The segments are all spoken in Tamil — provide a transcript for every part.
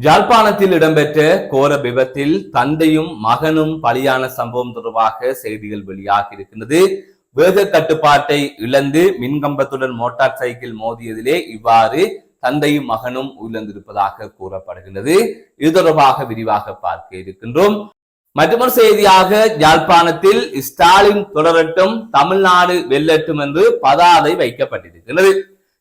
யாழ்ப்பாணத்தில் இடம்பெற்ற கோர விபத்தில் தந்தையும் மகனும் பலியான சம்பவம் தொடர்பாக செய்திகள் வெளியாகி இருக்கின்றது. வேக கட்டுப்பாட்டை இழந்து மின்கம்பத்துடன் மோட்டார் சைக்கிள் மோதியதிலே இவ்வாறு தந்தையும் மகனும் உயிரிழந்திருப்பதாக கூறப்படுகின்றது. இது தொடர்பாக விரிவாக பார்க்க இருக்கின்றோம். மற்றொரு செய்தியாக யாழ்ப்பாணத்தில் ஸ்டாலின் தொடரட்டும் தமிழ்நாடு வெல்லட்டும் என்று பதாதை வைக்கப்பட்டிருக்கிறது.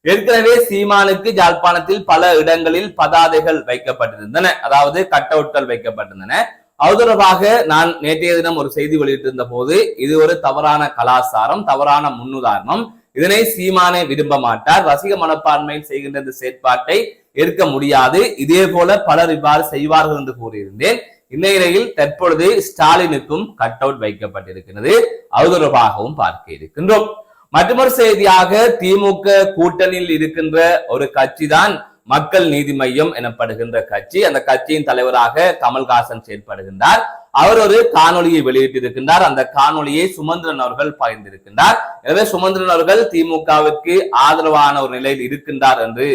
ஏற்கனவே சீமானுக்கு யாழ்ப்பாணத்தில் பல இடங்களில் பதாதைகள் வைக்கப்பட்டிருந்தன, அதாவது கட் அவுட்கள் வைக்கப்பட்டிருந்தன. அது தொடர்பாக நான் நேற்றைய தினம் ஒரு செய்தி வெளியிட்டிருந்த போது இது ஒரு தவறான கலாச்சாரம், தவறான முன்னுதாரணம், இதனை சீமானே விரும்ப மாட்டார், ரசிக மனப்பான்மையில் செய்கின்ற இந்த செயற்பாட்டை ஏற்க முடியாது, இதே போல பலர் இவ்வாறு செய்வார்கள் என்று கூறியிருந்தேன். இந்நிலையில் தற்பொழுது ஸ்டாலினுக்கும் கட் அவுட் வைக்கப்பட்டிருக்கிறது. அது தொடர்பாகவும் பார்க்க இருக்கின்றோம். மற்றொரு செய்தியாக திமுக கூட்டணியில் இருக்கின்ற ஒரு கட்சி தான் மக்கள் நீதி மையம் எனப்படுகின்ற கட்சி. அந்த கட்சியின் தலைவராக கமல்ஹாசன் செயல்படுகின்றார். அவர் ஒரு காணொலியை வெளியிட்டிருக்கின்றார். அந்த காணொலியை சுமந்திரன் அவர்கள் பகிர்ந்திருக்கின்றார். எனவே சுமந்திரன் அவர்கள் திமுகவிற்கு ஆதரவான ஒரு நிலையில் இருக்கின்றார் என்று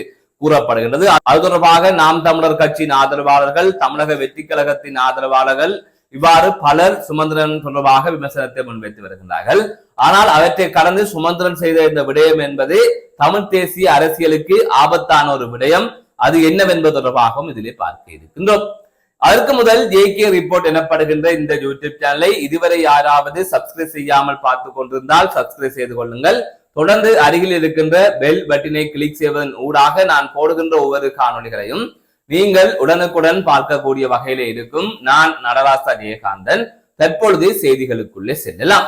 கூறப்படுகின்றது. அது தொடர்பாக நாம் தமிழர் கட்சியின் ஆதரவாளர்கள், தமிழக வெற்றி கழகத்தின் ஆதரவாளர்கள் இவ்வாறு பலர் சுமந்திரன் தொடர்பாக விமர்சனத்தை முன்வைத்து வருகின்றார்கள். ஆனால் அவற்றை கடந்து சுமந்திரன் செய்த இந்த விடயம் என்பது தமிழ் தேசிய அரசியலுக்கு ஆபத்தான ஒரு விடயம். அது என்னவென்பது தொடர்பாகவும் இதிலே பார்க்க இருக்கின்றோம். அதற்கு முதல் ஜேகே ரிப்போர்ட் எனப்படுகின்ற இந்த யூடியூப் சேனலை இதுவரை யாராவது சப்ஸ்கிரைப் செய்யாமல் பார்த்து கொண்டிருந்தால் சப்ஸ்கிரைப் செய்து கொள்ளுங்கள். தொடர்ந்து அருகில் இருக்கின்ற பெல் பட்டினை கிளிக் செய்வதன் ஊடாக நான் போடுகின்ற ஒவ்வொரு காணொலிகளையும் நீங்கள் உடனுக்குடன் பார்க்கக்கூடிய வகையில இருக்கும். நான் நடராசா ஜெயகாந்தன். தற்பொழுது செய்திகளுக்குள்ளே செல்லலாம்.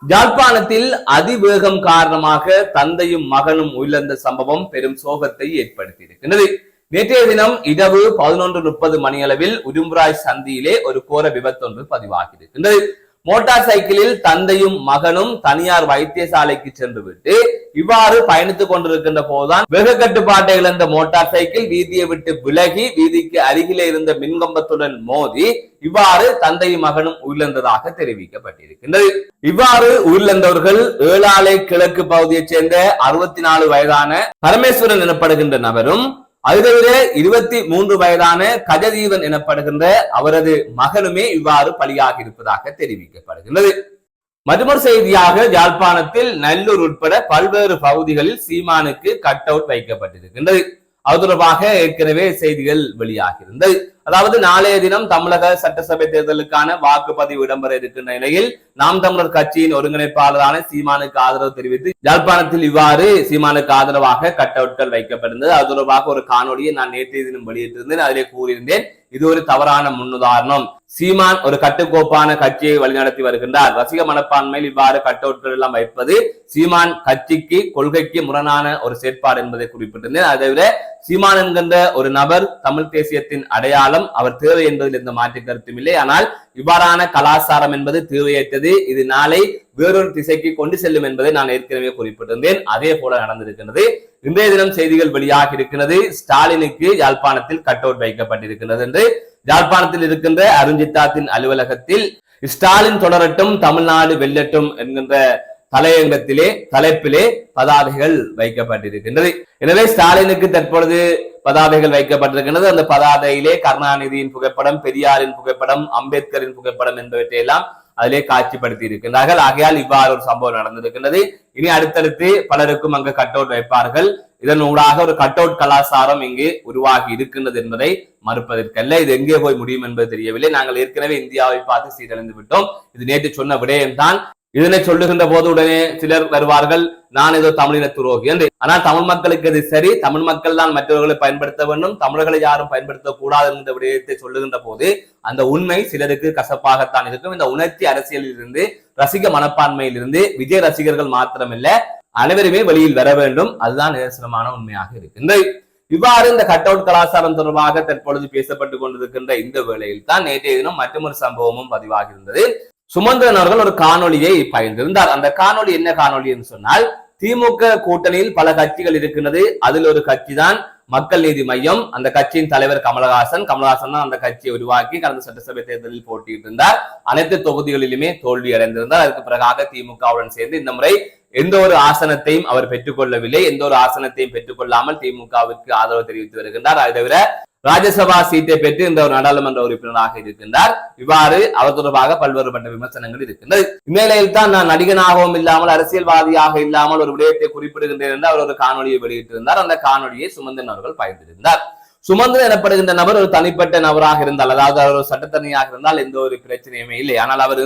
யாழ்ப்பாணத்தில் அதிவேகம் காரணமாக தந்தையும் மகனும் உயிரிழந்த சம்பவம் பெரும் சோகத்தை ஏற்படுத்தி இருக்கின்றது. நேற்றைய தினம் இரவு 11:30 மணியளவில் உடும்புராய் சந்தியிலே ஒரு கோர விபத்தொன்று பதிவாகி இருக்கின்றது. மோட்டார் சைக்கிளில் தந்தையும் மகனும் தனியார் வைத்தியசாலைக்கு சென்று விட்டு இவ்வாறு பயணித்துக் கொண்டிருக்கின்ற போதுதான் வேக கட்டுப்பாட்டை இழந்த மோட்டார் சைக்கிள் வீதியை விட்டு விலகி வீதிக்கு அருகிலே இருந்த மின்கம்பத்துடன் மோதி இவ்வாறு தந்தையும் மகனும் உயிரிழந்ததாக தெரிவிக்கப்பட்டிருக்கின்றது. இவ்வாறு உயிரிழந்தவர்கள் ஏழாலை கிழக்கு பகுதியைச் சேர்ந்த 64 வயதான பரமேஸ்வரன் எனப்படுகின்ற நபரும், அது தவிர 23 வயதான கஜதீவன் எனப்படுகின்ற அவரது மகனுமே இவ்வாறு பலியாகி இருப்பதாக தெரிவிக்கப்படுகின்றது. மற்றொரு செய்தியாக யாழ்ப்பாணத்தில் நல்லூர் உட்பட பல்வேறு பகுதிகளில் சீமானுக்கு கட் அவுட் வைக்கப்பட்டிருக்கின்றது. அது தொடர்பாக ஏற்கனவே செய்திகள் வெளியாகியிருந்தது. அதாவது நாளைய தினம் தமிழக சட்டசபை தேர்தலுக்கான வாக்குப்பதிவு இடம்பெற இருக்கின்ற நிலையில் நாம் தமிழர் கட்சியின் ஒருங்கிணைப்பாளரான சீமானுக்கு ஆதரவு தெரிவித்து யாழ்ப்பாணத்தில் இவ்வாறு சீமானுக்கு ஆதரவாக கட் அவுட்கள் வைக்கப்பட்டிருந்தது. அது தொடர்பாக ஒரு காணொலியை நான் நேற்றைய தினம் வெளியிட்டிருந்தேன். அதிலே கூறியிருந்தேன், இது ஒரு தவறான முன்னுதாரணம். சீமான் ஒரு கட்டுக்கோப்பான கட்சியை வழிநடத்தி வருகின்றார். ரசிக மனப்பான்மையில் இவ்வாறு கட் அவுட்கள் எல்லாம் வைப்பது சீமான் கட்சிக்கு கொள்கைக்கு முரணான ஒரு செயற்பாடு என்பதை குறிப்பிட்டிருந்தேன். அதை தவிர சீமான் என்கின்ற ஒரு நபர் தமிழ் தேசியத்தின் அடையாளம், அவர் தேவை என்பதில் எந்த மாற்று கருத்தும் இல்லை. ஆனால் இவ்வாறான கலாச்சாரம் என்பது தேவையற்றது. இது நாளை வேறொரு திசைக்கு கொண்டு செல்லும் என்பதை நான் ஏற்கனவே குறிப்பிட்டிருந்தேன். அதே போல நடந்திருக்கிறது. இன்றைய தினம் செய்திகள் வெளியாக இருக்கிறது. ஸ்டாலினுக்கு யாழ்ப்பாணத்தில் கட் அவுட் வைக்கப்பட்டிருக்கிறது என்று யாழ்ப்பாணத்தில் இருக்கின்ற அருஞ்சித்தாத்தின் அலுவலகத்தில் ஸ்டாலின் தொடரட்டும் தமிழ்நாடு வெல்லட்டும் என்கின்ற தலைப்பிலே பதாதைகள் வைக்கப்பட்டிருக்கின்றது. எனவே ஸ்டாலினுக்கு தற்பொழுது பதாதைகள் வைக்கப்பட்டிருக்கின்றது. அந்த பதாதையிலே கருணாநிதியின் புகைப்படம், பெரியாரின் புகைப்படம், அம்பேத்கரின் புகைப்படம் என்பவற்றை எல்லாம் அதிலே காட்சிப்படுத்தி இருக்கின்றார்கள். ஆகையால் இவ்வாறு ஒரு சம்பவம் நடந்திருக்கின்றது. இனி அடுத்தடுத்து பலருக்கும் அங்கு கட் அவுட் வைப்பார்கள். இதன் ஊடாக ஒரு கட் அவுட் கலாச்சாரம் இங்கு உருவாகி இருக்கின்றது என்பதை மறுப்பதற்கல்ல. இது எங்கே போய் முடியும் என்பது தெரியவில்லை. நாங்கள் ஏற்கனவே இந்தியாவை பார்த்து சீரழிந்து விட்டோம். இது நேற்று சொன்ன விடயம்தான். இதனை சொல்லுகின்ற போது உடனே சிலர் வருவார்கள், நான் ஏதோ தமிழின துரோகி என்று. ஆனால் தமிழ் மக்களுக்கு இது சரி, தமிழ் மக்கள் தான் மற்றவர்களை பயன்படுத்த வேண்டும், தமிழர்களை யாரும் பயன்படுத்தக் கூடாது என்ற விடயத்தை சொல்லுகின்ற போது அந்த உண்மை சிலருக்கு கசப்பாகத்தான் இருக்கும். இந்த உணர்ச்சி அரசியலில் இருந்து, ரசிக மனப்பான்மையில் இருந்து விஜய் ரசிகர்கள் மாத்திரமில்ல அனைவருமே வெளியில் வர வேண்டும். அதுதான் நிதர்சனமான உண்மையாக இருக்கின்றது. இவ்வாறு இந்த கட் அவுட் கலாச்சாரம் தொடர்பாக தற்பொழுது பேசப்பட்டுக் கொண்டிருக்கின்ற இந்த வேளையில் தான் நேற்றைய தினம் மற்றொரு சம்பவமும் பதிவாகி இருந்தது. சுமந்திரன் அவர்கள் ஒரு காணொலியை பகிர்ந்திருந்தார். அந்த காணொலி என்ன காணொலி என்று சொன்னால், திமுக கூட்டணியில் பல கட்சிகள் இருக்கின்றது. அதில் ஒரு கட்சி தான் மக்கள் நீதி மையம். அந்த கட்சியின் தலைவர் கமல்ஹாசன் தான் அந்த கட்சியை உருவாக்கி கடந்த சட்டசபை தேர்தலில் போட்டியிட்டு இருந்தார். அனைத்து தொகுதிகளிலுமே தோல்வி அடைந்திருந்தார். அதற்கு பிறகாக திமுகவுடன் சேர்ந்து இந்த முறை எந்த ஒரு ஆசனத்தையும் அவர் பெற்றுக் கொள்ளவில்லை. எந்த ஒரு ஆசனத்தையும் பெற்றுக் கொள்ளாமல் திமுகவிற்கு ஆதரவு தெரிவித்து வருகின்றார். அதை தவிர ராஜ்யசபா சீட்டை பெற்று இந்த ஒரு நாடாளுமன்ற உறுப்பினராக இருக்கின்றார். இவ்வாறு அவர் தொடர்பாக பல்வேறுபட்ட விமர்சனங்கள் இருக்கின்றது. இந்நிலையில் தான் நான் நடிகனாகவும் இல்லாமல் அரசியல்வாதியாக இல்லாமல் ஒரு விடயத்தை குறிப்பிடுகின்றேன் என்று அவர் ஒரு காணொலியை வெளியிட்டிருந்தார். அந்த காணொலியை சுமந்திரன் அவர்கள் பகிர்ந்திருந்தார். சுமந்திரன் எனப்படுகின்ற நபர் ஒரு தனிப்பட்ட நபராக இருந்தால், அதாவது அவர் ஒரு சட்டத்தரணியாக இருந்தால் எந்த ஒரு பிரச்சனையுமே இல்லை. ஆனால் அவர்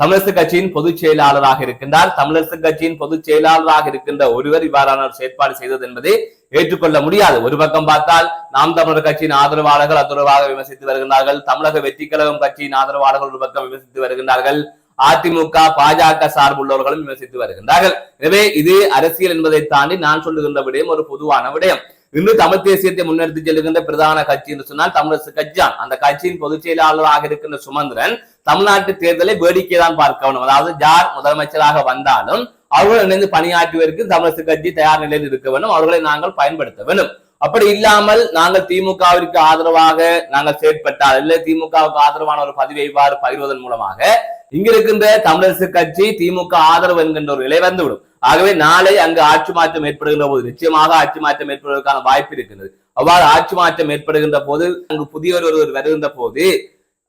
தமிழரசு கட்சியின் பொதுச் செயலாளராக இருக்கின்றார். தமிழரசு கட்சியின் பொதுச் செயலாளராக இருக்கின்ற ஒருவர் இவ்வாறான ஒரு செயற்பாடு செய்தது என்பதை ஏற்றுக்கொள்ள முடியாது. ஒரு பக்கம் பார்த்தால் நாம் தமிழர் கட்சியின் ஆதரவாளர்கள் தொடர்பாக விமர்சித்து வருகின்றார்கள். தமிழக வெற்றி கழகம் கட்சியின் ஆதரவாளர்கள் ஒரு பக்கம் விமர்சித்து வருகின்றார்கள். அதிமுக பாஜக சார்புள்ளவர்களும் விமர்சித்து வருகின்றார்கள். எனவே இது அரசியல் என்பதை தாண்டி நான் சொல்லுகின்ற விடயம் ஒரு பொதுவான விடயம். இன்று தமிழ் தேசியத்தை முன்னெடுத்து செல்லுகின்ற பிரதான கட்சி என்று சொன்னால் தமிழரசு கட்சி தான். அந்த கட்சியின் பொதுச் செயலாளராக இருக்கின்ற சுமந்திரன் தமிழ்நாட்டு தேர்தலை வேடிக்கை தான் பார்க்கணும். அதாவது யார் முதலமைச்சராக வந்தாலும் அவர்கள் இணைந்து பணியாற்றுவதற்கு தமிழரசு கட்சி தயார் நிலையில் இருக்க வேண்டும். அவர்களை நாங்கள் பயன்படுத்த வேண்டும். அப்படி இல்லாமல் நாங்கள் திமுகவிற்கு ஆதரவாக நாங்கள் செயற்பட்டால் இல்லை, திமுகவுக்கு ஆதரவான ஒரு பதிவை இவ்வாறு பகிர்வதன் மூலமாக இங்கிருக்கின்ற தமிழரசு கட்சி திமுக ஆதரவு என்கின்ற ஒரு நிலை வந்துவிடும். ஆகவே நாளை அங்கு ஆட்சி மாற்றம் ஏற்படுகின்ற போது நிச்சயமாக ஆட்சி மாற்றம் ஏற்படுவதற்கான வாய்ப்பு இருக்கிறது. அவ்வாறு ஆட்சி மாற்றம் ஏற்படுகின்ற போது அங்கு புதியவர் ஒருவர் வருகின்ற போது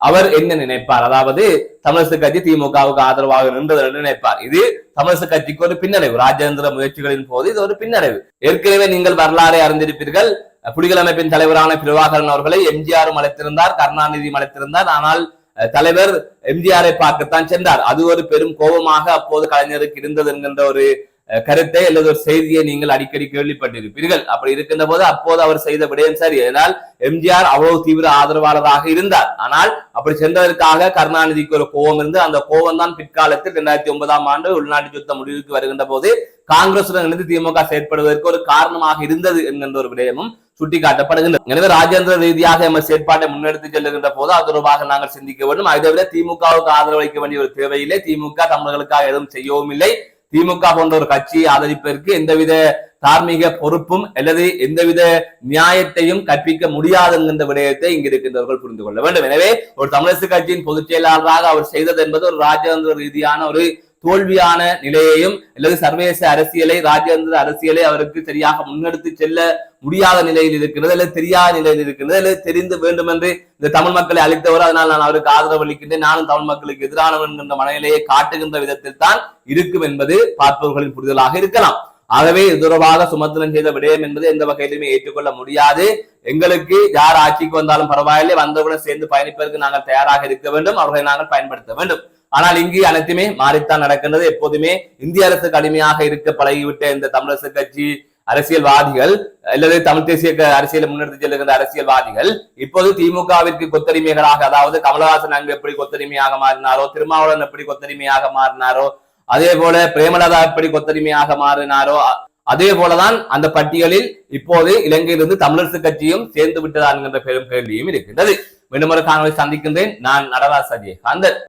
அவர் என்ன நினைப்பார்? அதாவது தமிழரசு கட்சி திமுகவுக்கு ஆதரவாக நின்றது என்று நினைப்பார். இது தமிழரசு கட்சிக்கு ஒரு பின்னடைவு. ராஜேந்திர முயற்சிகளின் போது இது ஒரு பின்னடைவு. ஏற்கனவே நீங்கள் வரலாறை அறிந்திருப்பீர்கள். புலிகள் அமைப்பின் தலைவரான பிரபாகரன் அவர்களை எம்ஜிஆரும் அழைத்திருந்தார், கருணாநிதியும் அழைத்திருந்தார். ஆனால் தலைவர் எம்ஜிஆரை பார்க்கத்தான் சென்றார். அது ஒரு பெரும் கோபமாக அப்போது கலைஞருக்கு இருந்தது என்கின்ற ஒரு கருத்தை அல்லது ஒரு செய்தியை நீங்கள் அடிக்கடி கேள்விப்பட்டிருப்பீர்கள். அப்படி இருக்கின்ற போது அப்போது அவர் செய்த விடயம் சரி. ஏனால் எம்ஜிஆர் அவ்வளவு தீவிர ஆதரவாளராக இருந்தார். ஆனால் அப்படி சென்றதற்காக கருணாநிதிக்கு ஒரு கோபம் இருந்து அந்த கோபம் தான் பிற்காலத்தில் 2009 உள்நாட்டு யுத்தம் முடிவுக்கு வருகின்ற போது காங்கிரசுடன் இணைந்து திமுக செயற்படுவதற்கு ஒரு காரணமாக இருந்தது என்கின்ற ஒரு விடயமும் சுட்டிக்காட்டப்படுகின்றது. எனவே ராஜேந்திர ரீதியாக நம்ம செயற்பாட்டை முன்னெடுத்து செல்லுகின்ற போது அது தொடர்பாக நாங்கள் சிந்திக்க வேண்டும். அதை விட திமுகவுக்கு ஆதரவு அளிக்க வேண்டிய ஒரு தேவையில்லை. திமுக தமிழர்களுக்காக எதுவும் செய்யவும் இல்லை. திமுக போன்ற ஒரு கட்சியை ஆதரிப்பதற்கு எந்தவித தார்மீக பொறுப்பும் அல்லது எந்தவித நியாயத்தையும் கற்பிக்க முடியாது என்கின்ற விடயத்தை இங்கு இருக்கின்றவர்கள் புரிந்து கொள்ள வேண்டும். எனவே ஒரு தமிழரசு கட்சியின் பொதுச் செயலாளராக அவர் செய்தது என்பது ஒரு ராஜேந்திர ரீதியான ஒரு தோல்வியான நிலையையும் அல்லது சர்வதேச அரசியலை ராஜேந்திர அரசியலை அவருக்கு சரியாக முன்னெடுத்து செல்ல முடியாத நிலையில் இருக்கிறது, அல்லது தெரியாத நிலையில் இருக்கிறது, அல்லது தெரிந்து வேண்டும் என்று இந்த தமிழ் மக்களை அளித்தவர், அதனால் நான் அவருக்கு ஆதரவு அளிக்கின்றேன், நானும் தமிழ் மக்களுக்கு எதிரானவன் என்ற மனநிலையை காட்டுகின்ற விதத்தில் தான் இருக்கும் என்பது பார்ப்பவர்களின் புரிதலாக இருக்கலாம். ஆகவே இது தொடர்பாக சுமந்திரன் செய்த விடயம் என்பது எந்த வகையிலுமே ஏற்றுக்கொள்ள முடியாது. எங்களுக்கு யார் ஆட்சிக்கு வந்தாலும் பரவாயில்லை, வந்தவுடன் சேர்ந்து பயணிப்பதற்கு நாங்கள் தயாராக இருக்க வேண்டும், அவர்களை நாங்கள் பயன்படுத்த வேண்டும். ஆனால் இங்கு அனைத்துமே மாறித்தான் நடக்கின்றது. எப்போதுமே இந்திய அரசுக்கு அடிமையாக இருக்க பழகிவிட்ட இந்த தமிழரசு கட்சி அரசியல்வாதிகள் அல்லது தமிழ் தேசிய அரசியலை முன்னெடுத்து செல்லுகின்ற அரசியல்வாதிகள் இப்போது திமுகவிற்கு கொத்தடிமைகளாக, அதாவது கமலஹாசன் அங்கு எப்படி கொத்தடிமையாக மாறினாரோ, திருமாவளவன் எப்படி கொத்தடிமையாக மாறினாரோ, அதே போல பிரேமலதா எப்படி கொத்தடிமையாக மாறினாரோ, அதே போலதான் அந்த பட்டியலில் இப்போது இலங்கையிலிருந்து தமிழரசு கட்சியும் சேர்ந்து விட்டதா என்கின்ற பெரும் கேள்வியும் இருக்கின்றது. மீண்டும் ஒரு காணொலி சந்திக்கின்றேன். நான் நடராஜ் அஜயகாந்தன்.